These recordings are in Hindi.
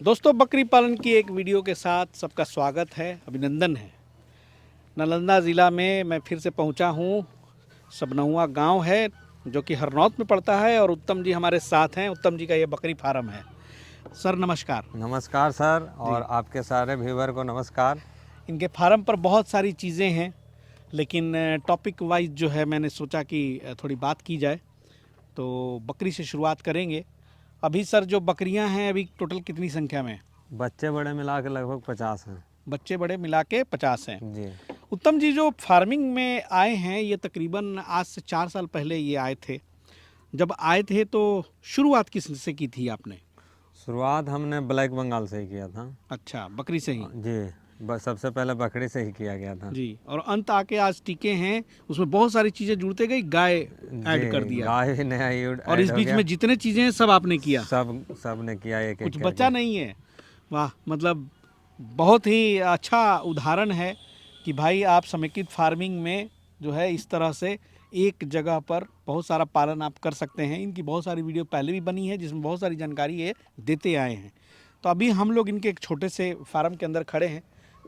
दोस्तों, बकरी पालन की एक वीडियो के साथ सबका स्वागत है, अभिनंदन है। नालंदा ज़िला में मैं फिर से पहुंचा हूं। सबनहुआ गांव है जो कि हरनौत में पड़ता है और उत्तम जी हमारे साथ हैं। उत्तम जी का ये बकरी फार्म है। सर नमस्कार। नमस्कार सर, जी, और आपके सारे व्यूवर को नमस्कार। इनके फार्म पर बहुत सारी चीज़ें हैं, लेकिन टॉपिक वाइज जो है मैंने सोचा कि थोड़ी बात की जाए। तो बकरी से शुरुआत करेंगे। अभी सर जो बकरियां हैं अभी टोटल कितनी संख्या में? बच्चे बड़े मिला के लगभग 50 हैं। बच्चे बड़े मिला के 50 हैं। जी उत्तम जी जो फार्मिंग में आए हैं ये तकरीबन आज से 4 साल पहले ये आए थे। जब आए थे तो शुरुआत किस से की थी आपने? शुरुआत हमने ब्लैक बंगाल से ही किया था। अच्छा, बकरी से ही। जी, बस सबसे पहले बकरी से ही किया गया था। जी, और अंत आके आज टीके हैं, उसमें बहुत सारी चीज़ें जुड़ते गई, गाय ऐड कर जी, दिया। गाय भी नया और इस ऐड हो बीच गया। में जितने चीज़ें हैं सब आपने किया, सब ने किया एक कुछ एक बचा करके। नहीं है। वाह, मतलब बहुत ही अच्छा उदाहरण है कि भाई आप समेकित फार्मिंग में जो है इस तरह से एक जगह पर बहुत सारा पालन आप कर सकते हैं। इनकी बहुत सारी वीडियो पहले भी बनी है जिसमें बहुत सारी जानकारी ये देते आए हैं। तो अभी हम लोग इनके एक छोटे से फार्म के अंदर खड़े हैं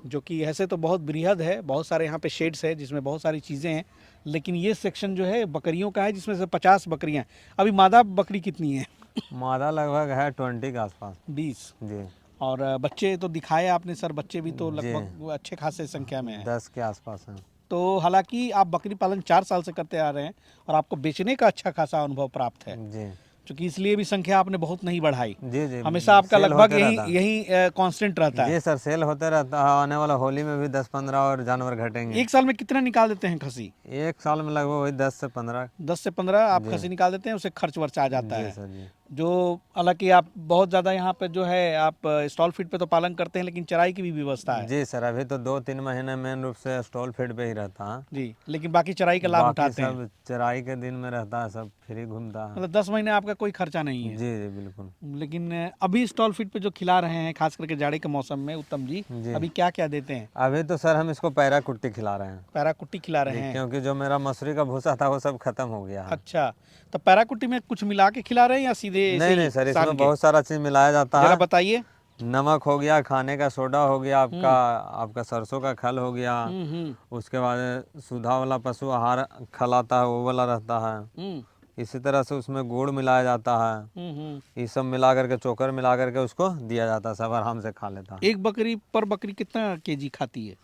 जो कि ऐसे तो बहुत बृहद है, बहुत सारे यहाँ पे शेड्स है जिसमें बहुत सारी चीज़ें हैं, लेकिन ये सेक्शन जो है बकरियों का है जिसमें से 50 बकरियाँ। अभी मादा बकरी कितनी है? मादा लगभग है 20 के आसपास। 20। जी और बच्चे तो दिखाए आपने सर, बच्चे भी तो जी, लगभग अच्छे खासे संख्या में हैं। 10 के आसपास हैं। तो हालांकि आप बकरी पालन 4 साल से करते आ रहे हैं और आपको बेचने का अच्छा खासा अनुभव प्राप्त है, जी क्योंकि इसलिए भी संख्या आपने बहुत नहीं बढ़ाई। जी जी, हमेशा आपका सेल लगभग होते यही रहता। यही कांस्टेंट रहता है। जी सर, सेल होते रहता है। आने वाला होली में भी 10-15 और जानवर घटेंगे। एक साल में कितना निकाल देते हैं खसी? एक साल में लगभग वही 10 से 15। 10 से 15 आप जी खसी निकाल देते हैं, उसे खर्च वर्च आ जाता जी है। सर जी। जो हालांकि आप बहुत ज़्यादा यहाँ पे जो है आप स्टॉल फीड पे तो पालन करते हैं, लेकिन चराई की भी व्यवस्था है। जी सर, अभी तो 2-3 महीने मेन रूप से स्टॉल फीड पे ही रहता है। जी, लेकिन बाकी चराई का लाभ बाकी उठाते हैं। सब चराई के दिन में रहता है, सब फ्री घूमता है। मतलब 10 महीने आपका कोई खर्चा नहीं है। जी जी बिल्कुल। लेकिन अभी स्टॉल फीड पे जो खिला रहे हैं खास करके जाड़े के मौसम में उत्तम जी, जी, अभी क्या क्या देते हैं? अभी तो सर हम इसको पैरा कुट्टी खिला रहे हैं। पैरा कुट्टी खिला रहे जी, हैं। क्योंकि जो मेरा मसूरी का भूसा था वो सब खत्म हो गया है। अच्छा, तो पैरा कुट्टी में कुछ मिला के खिला रहे हैं या सीधे ऐसे नहीं नहीं ही सर, सान इसमें के? बहुत सारा चीज़ मिलाया जाता जरा है। बताइए। नमक हो गया, खाने का सोडा हो गया, आपका सरसों का खल हो गया। हम्म। उसके बाद सुधा वाला पशु आहार खल आता है, वो वाला रहता है। हम्म इसी तरह से उसमें गुड़ मिलाया जाता है। हम्म। ये सब मिला करके, चोकर मिला करके उसको दिया जाता है, सब आराम से खा लेता है। एक बकरी पर बकरी कितना केजी खाती है?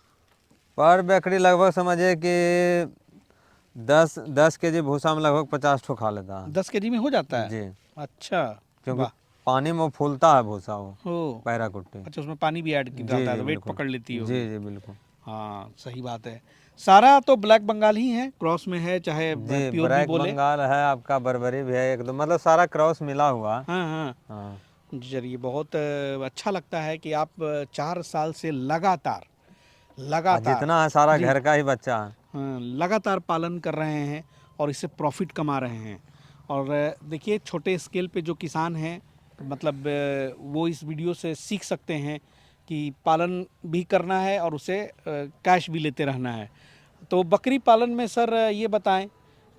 पर बकरी लगभग समझिए कि 10 केजी भूसा में लगभग 50 ठो खा लेता है। 10 केजी में हो जाता है? जी, अच्छा। क्योंकि वाह। पानी में वो फूलता है भूसा, वो हो। पैरा कुट्टी। अच्छा, उसमें पानी भी ऐड जी जाता है जी तो वेट बिल्कुल। पकड़ लेती जी होगी। जी बिल्कुल। हाँ, सही बात है। सारा तो ब्लैक बंगाल ही है, क्रॉस में है, चाहे जी, प्योर भी ब्लैक बोले। बंगाल है, आपका बर्बरी भी है, एक दो मतलब सारा क्रॉस मिला हुआ। हाँ हाँ। हाँ चलिए, बहुत अच्छा लगता है कि आप 4 साल से लगातार और लगातार जितना है सारा जी घर का ही बच्चा है। हाँ, लगातार पालन कर रहे हैं और इससे प्रॉफिट कमा रहे हैं। और देखिए, छोटे स्केल पे जो किसान हैं, मतलब वो इस वीडियो से सीख सकते हैं कि पालन भी करना है और उसे कैश भी लेते रहना है। तो बकरी पालन में सर ये बताएं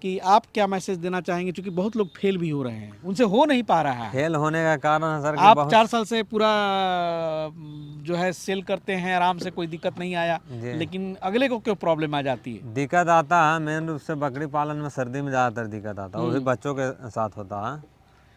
कि आप क्या मैसेज देना चाहेंगे, क्योंकि बहुत लोग फेल भी हो रहे हैं, उनसे हो नहीं पा रहा है। फेल होने का कारण है सर कि आप बहुत। 4 साल से पूरा जो है सेल करते हैं आराम से, कोई दिक्कत नहीं आया, जी, लेकिन अगले को क्यों प्रॉब्लम आ जाती है? दिक्कत आता है मेन रूप से बकरी पालन में, सर्दी में ज़्यादातर दिक्कत आता है, वो भी बच्चों के साथ होता है।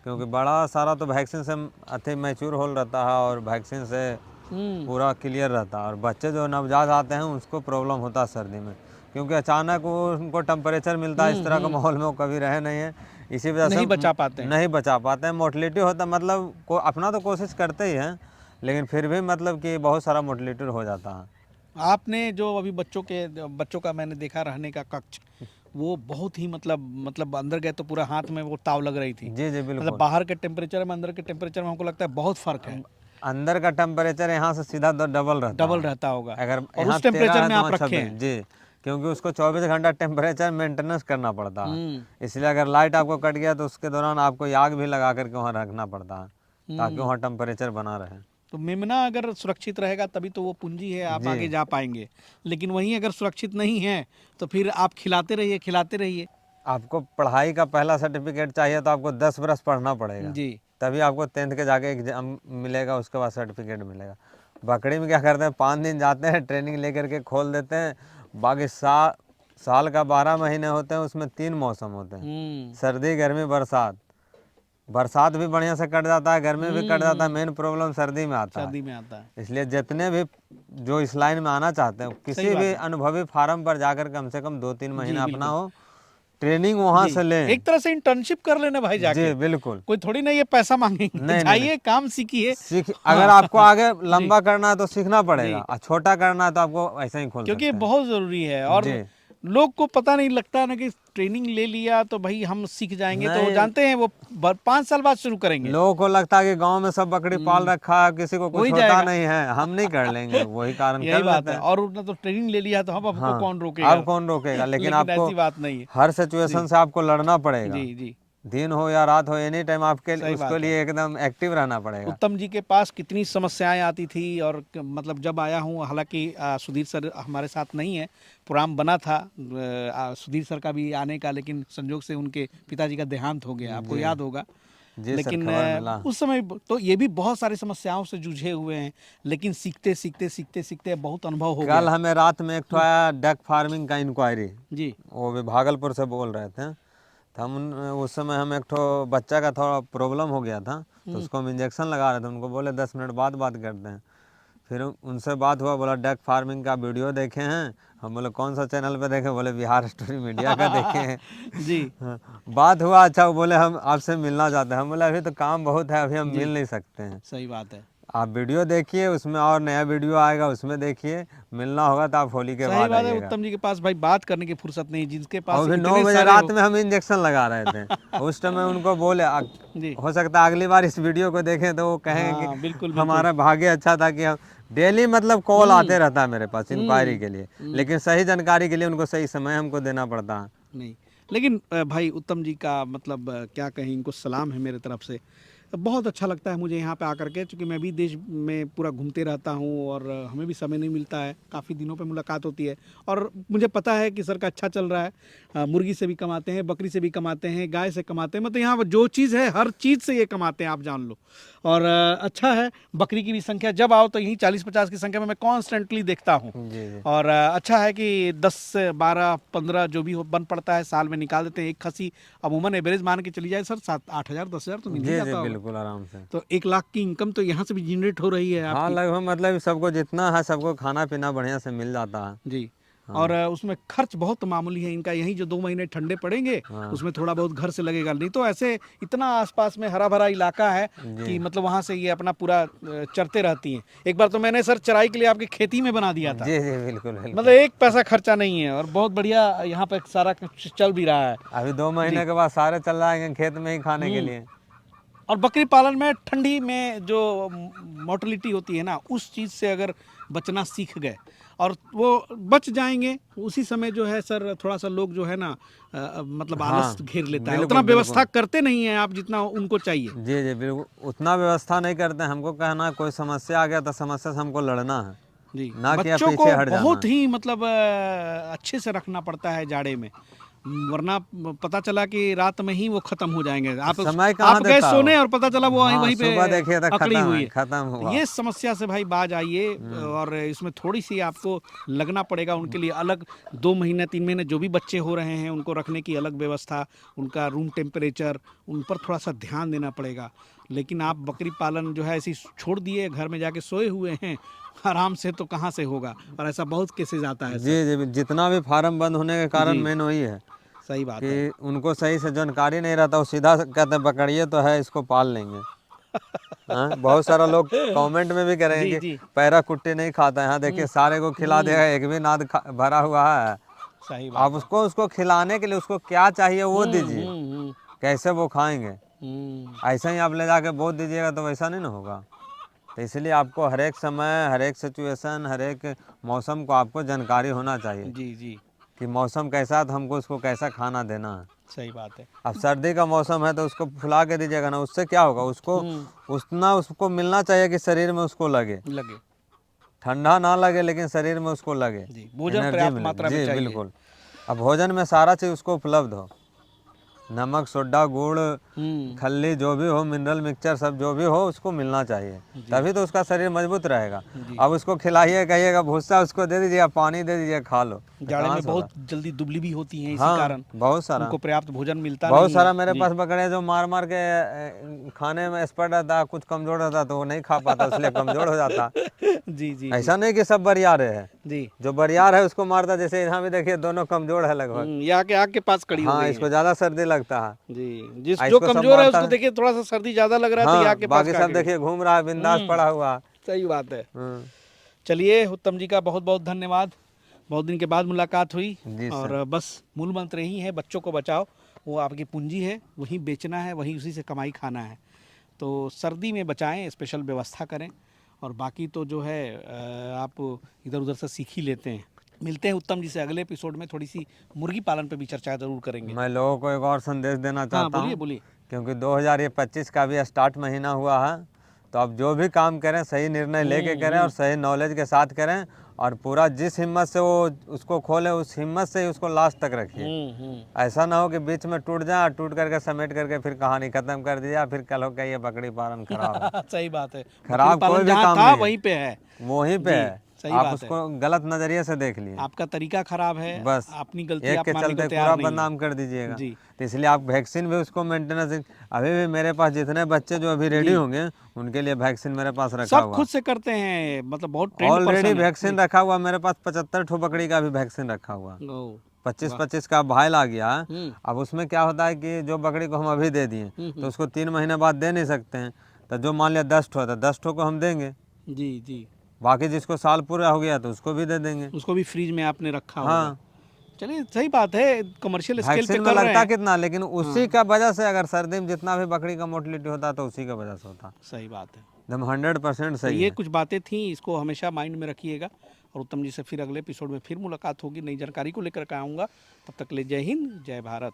क्योंकि बड़ा सारा तो वैक्सीन से अति मैच्योर होल रहता है और वैक्सीन से हम्म पूरा क्लियर रहता है, और बच्चे जो नवजात आते हैं उसको प्रॉब्लम होता है सर्दी में, क्योंकि अचानक वो उनको टेम्परेचर मिलता है, इस तरह का माहौल में वो कभी रहे नहीं है। इसी वजह से नहीं बचा पाते हैं। नहीं बचा पाते हैं, मोर्टलिटी होता है। मतलब को अपना तो कोशिश करते ही हैं, लेकिन फिर भी मतलब कि बहुत सारा मोर्टलिटी हो जाता है। आपने जो अभी बच्चों का मैंने देखा रहने का कक्ष, वो बहुत ही मतलब अंदर गए तो पूरा हाथ में वो ताव लग रही थी। जी जी मतलब बिल्कुल। बाहर के टेम्परेचर में अंदर के टेम्परेचर में हमको लगता है बहुत फर्क है। अंदर का टेम्परेचर यहाँ से सीधा डबल रहता डबल है। रहता होगा। अगर और यहाँ उस 13 टेम्परेचर है में तो आप वहाँ रखे 26। हैं। जी, क्योंकि उसको 24 घंटा टेम्परेचर मेंटेनेंस करना पड़ता है। हम्म इसलिए अगर लाइट आपको कट गया तो उसके दौरान आपको आग भी लगा करके वहाँ रखना पड़ता है, ताकि हम्म। वहाँ टेम्परेचर बना रहे। तो मेमना अगर सुरक्षित रहेगा तभी तो वो पूंजी है, आप जी, आगे जा पाएंगे। लेकिन वहीं अगर सुरक्षित नहीं है तो फिर आप खिलाते रहिए खिलाते रहिए। आपको पढ़ाई का पहला सर्टिफिकेट चाहिए तो आपको 10 बरस पढ़ना पड़ेगा। जी। तभी आपको 10th के जाके एग्जाम मिलेगा, उसके बाद सर्टिफिकेट मिलेगा। बकरी में क्या करते हैं, 5 दिन जाते हैं, ट्रेनिंग लेकर के खोल देते हैं। बाकी साल का 12 महीने होते हैं, उसमें 3 मौसम होते हैं, सर्दी, गर्मी, बरसात। बरसात भी बढ़िया से कट जाता है, गर्मी भी कट जाता है, मेन प्रॉब्लम सर्दी में आता है। सर्दी में आता है। इसलिए जितने भी जो इस लाइन में आना चाहते हैं, किसी भी अनुभवी फार्म पर जाकर कम से कम 2-3 महीना अपना हो ट्रेनिंग वहां से लें। एक तरह से इंटर्नशिप कर लेना भाई जाके। जी बिल्कुल, कोई थोड़ी ना ये पैसा मांगेंगे, जाइए काम सीखिए। अगर आपको आगे लंबा करना है तो सीखना पड़ेगा, और छोटा करना है तो आपको ऐसा ही खोल क्योंकि सकते हैं। बहुत जरूरी है। और लोग को पता नहीं लगता ना कि ट्रेनिंग ले लिया तो भाई हम सीख जाएंगे, तो वो जानते हैं वो 5 साल बाद शुरू करेंगे। लोगों को लगता है कि गांव में सब बकरी पाल रखा है, किसी को कुछ होता नहीं है, हम नहीं कर लेंगे, वही कारण यही बात है। और उन्होंने तो ट्रेनिंग ले लिया तो हम आपको कौन रोकेगा? अब कौन रोकेगा? लेकिन आपको ऐसी बात नहीं है, हर सिचुएशन से आपको लड़ना पड़ेगा। जी जी, दिन हो या रात हो, एनी टाइम आपके उसके लिए एकदम एक्टिव रहना पड़ेगा। उत्तम जी के पास कितनी समस्याएं आती थी, और मतलब जब आया हूँ, हालांकि सुधीर सर हमारे साथ नहीं है, प्रोग्राम बना था सुधीर सर का भी आने का, लेकिन संयोग से उनके पिताजी का देहांत हो गया, आपको याद होगा। लेकिन उस समय तो ये भी बहुत सारी समस्याओं से जूझे हुए हैं, लेकिन सीखते सीखते सीखते सीखते बहुत अनुभव हो गया। कल हमें रात में एक ठो आया डक फार्मिंग का इंक्वायरी जी, वो भी भागलपुर से बोल रहे थे। तो हम उस समय हम एक ठो बच्चा का थोड़ा प्रॉब्लम हो गया था, तो उसको हम इंजेक्शन लगा रहे थे। उनको बोले 10 मिनट बाद बात करते हैं। फिर उनसे बात हुआ, बोला डक फार्मिंग का वीडियो देखे हैं। हम बोले कौन सा चैनल पे देखे? बोले बिहार स्टोरी मीडिया का देखे हैं। जी, बात हुआ, अच्छा वो बोले हम आपसे मिलना चाहते हैं। हम बोले अभी तो काम बहुत है, अभी हम मिल नहीं सकते हैं। सही बात है। आप वीडियो देखिए, उसमें और नया वीडियो आएगा, उसमें देखिए। मिलना होगा तो आप होली के बाद आइएगा। उत्तम जी के पास भाई बात करने की फुर्सत नहीं, जिसके पास और 9 बजे रात में हम इंजेक्शन लगा रहे थे। उस टाइम उनको बोले हो सकता है अगली बार इस वीडियो को देखें तो वो कहेंगे कि बिल्कुल हमारा भाग्य अच्छा था कि हम डेली मतलब कॉल आते रहता है मेरे पास इंक्वायरी के लिए, लेकिन सही जानकारी के लिए उनको सही समय हमको देना पड़ता है। नहीं, लेकिन भाई उत्तम जी का मतलब क्या कहें, इनको सलाम है मेरे तरफ से। बहुत अच्छा लगता है मुझे यहाँ पे आकर के, क्योंकि मैं भी देश में पूरा घूमते रहता हूँ और हमें भी समय नहीं मिलता है, काफ़ी दिनों पे मुलाकात होती है। और मुझे पता है कि सर का अच्छा चल रहा है, मुर्गी से भी कमाते हैं, बकरी से भी कमाते हैं, गाय से कमाते हैं, मतलब यहाँ जो चीज़ है हर चीज़ से ये कमाते हैं, आप जान लो। और अच्छा है, बकरी की भी संख्या जब आओ तो यहीं 40-50 की संख्या में मैं कॉन्स्टेंटली देखता हूँ। और अच्छा है कि 10 से 12-15 जो भी बन पड़ता है साल में निकाल देते हैं। एक खसी अमूमन एवरेज मान के चली जाए सर 7-8 हज़ार 10 हज़ार तो मिल ही जाता होगा। बिल्कुल आराम से। तो 1 लाख की इनकम तो यहाँ से भी जनरेट हो रही है। हाँ लगभग, मतलब सबको जितना है सबको खाना पीना बढ़िया से मिल जाता है जी। और उसमें खर्च बहुत मामूली है इनका। यही जो 2 महीने ठंडे पड़ेंगे उसमें थोड़ा बहुत घर से लगेगा, नहीं तो ऐसे इतना आसपास में हरा भरा इलाका है कि मतलब वहाँ से ये अपना पूरा चरते रहती हैं। एक बार तो मैंने सर चराई के लिए आपके खेती में बना दिया था। जी जी बिल्कुल, मतलब 1 पैसा खर्चा नहीं है और बहुत बढ़िया यहाँ पे सारा चल भी रहा है। अभी 2 महीने के बाद सारे चल जाएंगे खेत में ही खाने के लिए। और बकरी पालन में ठंडी में जो मोर्टेलिटी होती है ना, उस चीज़ से अगर बचना सीख गए और वो बच जाएंगे, उसी समय जो है सर थोड़ा सा लोग जो है ना मतलब आलस घेर लेता है, उतना व्यवस्था करते नहीं है आप जितना उनको चाहिए। जी जी बिल्कुल, उतना व्यवस्था नहीं करते। हमको कहना है कोई समस्या आ गया तो समस्या से हमको लड़ना है जी। ना कि बच्चों को पीछे हट जाना। बहुत ही मतलब अच्छे से रखना पड़ता है जाड़े में, वरना पता चला कि रात में ही वो खत्म हो जाएंगे। आप गए सोने और पता चला वो वहीं पे अकड़ी हुई है, खत्म हुआ। ये समस्या से भाई बाज आइए। और इसमें थोड़ी सी आपको लगना पड़ेगा उनके लिए अलग। 2 महीने 3 महीने जो भी बच्चे हो रहे हैं उनको रखने की अलग व्यवस्था, उनका रूम टेम्परेचर, उन पर थोड़ा सा ध्यान देना पड़ेगा। लेकिन आप बकरी पालन जो है ऐसी छोड़ दिए, घर में जाके सोए हुए हैं आराम से, तो कहाँ से होगा। और ऐसा बहुत केसेज आता है। जी जी, जितना भी फार्म बंद होने के कारण मेन वही है। सही बात कि है। उनको सही से जानकारी नहीं रहता, वो सीधा कहते हैं बकरिए तो है, इसको पाल लेंगे। बहुत सारा लोग कमेंट में भी करेंगे कि पैरा कुट्टी नहीं खाता है। यहाँ देखिए सारे को खिला देगा, एक भी नाद भरा हुआ है। सही बात। आप उसको खिलाने के लिए उसको क्या चाहिए वो दीजिए, कैसे वो खाएंगे। ऐसा ही आप ले जाके बोल दीजिएगा तो वैसा नहीं ना होगा। तो इसलिए आपको हर एक समय, हर एक सिचुएशन, हर एक मौसम को आपको जानकारी होना चाहिए। जी जी, कि मौसम कैसा है तो हमको उसको कैसा खाना देना है। सही बात है। अब सर्दी का मौसम है तो उसको फुला के दीजिएगा ना, उससे क्या होगा, उसको उतना उसको मिलना चाहिए कि शरीर में उसको लगे, ठंडा ना लगे लेकिन शरीर में उसको लगे, भोजन पर्याप्त मात्रा में चाहिए। बिल्कुल। अब भोजन में सारा चीज़ उसको उपलब्ध हो, नमक, सोडा, गुड़, हम्म, खल्ली, जो भी हो, मिनरल मिक्सचर सब जो भी हो उसको मिलना चाहिए, तभी तो उसका शरीर मजबूत रहेगा। जी। अब उसको खिलाइए, कहिएगा भूसा उसको दे दीजिए, पानी दे दीजिए, खा लो, तो जाड़े कहाँ में से बहुत होगा। जल्दी दुबली भी होती हैं, इसी हाँ, कारण बहुत सारा, उनको पर्याप्त भोजन मिलता बहुत नहीं सारा है। मेरे जी पास बकरे जो मार मार के खाने में एक्सपर्ट रहता, कुछ कमजोर रहता तो वो नहीं खा पाता, इसलिए कमजोर हो जाता। जी जी जी ऐसा नहीं कि सब बरियार है, जी। जो बरियार है उसको मारता, जैसे यहाँ भी देखिए दोनों कमजोर है लगभग। ये आके आग के पास खड़ी हो हाँ, गई इसको हैं। ज्यादा सर्दी लगता है, जी, जिस जो इसको सब कमजोर है मारता उसको है। देखिए थोड़ा सा सर्दी ज्यादा लग रहा है तो ये आग हाँ, के पास बाकी खा सब के गई। देखिए घूम रहा है, बिंदास पड़ा हुआ। सही बात है। हम्म, चलिए, उत्तम जी का बहुत बहुत धन्यवाद। बहुत दिन के बाद मुलाकात हुई। जी और सर। बस मूल मंत्र यही है, बच्चों को बचाओ, वो आपकी पूंजी है, वही बेचना है, वही उसी से कमाई खाना है। तो सर्दी में बचाएं, स्पेशल व्यवस्था करें, और बाकी तो जो है आप इधर उधर से सीख ही लेते हैं। मिलते हैं उत्तम जी से अगले एपिसोड में, थोड़ी सी मुर्गी पालन पे भी चर्चा ज़रूर करेंगे। मैं लोगों को एक और संदेश देना हाँ, चाहता बोलिए हूँ, बोलिए। क्योंकि 2025 का भी स्टार्ट महीना हुआ है, तो अब जो भी काम करें सही निर्णय लेके करें और सही नॉलेज के साथ करें, और पूरा जिस हिम्मत से वो उसको खोले उस हिम्मत से ही उसको लास्ट तक रखिए। ऐसा ना हो कि बीच में टूट जाए, टूट करके समेट करके फिर कहानी खत्म कर दिया, फिर कल हो के ये बकरी पालन खराब है। सही बात है। बकरी खराब कोई पालन भी जहाँ काम था नहीं है, वहीं पे है। वहीं पे जी, है, सही आप बात है। उसको गलत नजरिए से देख लिए, आपका तरीका खराब है, बस अपनी गलती एक आप के मानने को चलते तैयार पूरा नहीं है। बदनाम कर दीजिएगा। जी तो इसलिए आप वैक्सीन भी उसको मेंटेनेंस, अभी भी मेरे पास जितने बच्चे जो अभी रेडी जी। होंगे उनके लिए वैक्सीन मेरे पास रखा सब हुआ, खुद से करते हैं, मतलब बहुत ट्रेंड ऑलरेडी पर्सन है। वैक्सीन रखा हुआ मेरे पास, 75 ठो बकरी का भी वैक्सीन रखा हुआ, ओ, 25-25 का भाईल आ गया। हम्म अब उसमें क्या होता है कि जो बकरी को हम अभी दे दिए तो उसको 3 महीने बाद दे नहीं सकते हैं, तो जो मान लिया 10 ठो है तो 10 ठो को हम देंगे, जी जी। बाकी जिसको साल पूरा हो गया तो उसको भी दे देंगे। उसको भी फ्रीज में आपने रखा होगा। हाँ, चलिए, सही बात है, कमर्शियल स्केल पे वैक्सीन में कर रहे लगता हैं। कितना, लेकिन उसी का वजह से अगर सर्दी में जितना भी बकरी का मोटिलिटी होता है तो उसी का वजह से होता, सही बात है। एकदम 100% तो सही ये है। कुछ बातें थी, इसको हमेशा माइंड में रखिएगा। और उत्तम जी से फिर अगले एपिसोड में फिर मुलाकात होगी, नई जानकारी को लेकर के आऊँगा। तब तक ले जय हिंद, जय भारत।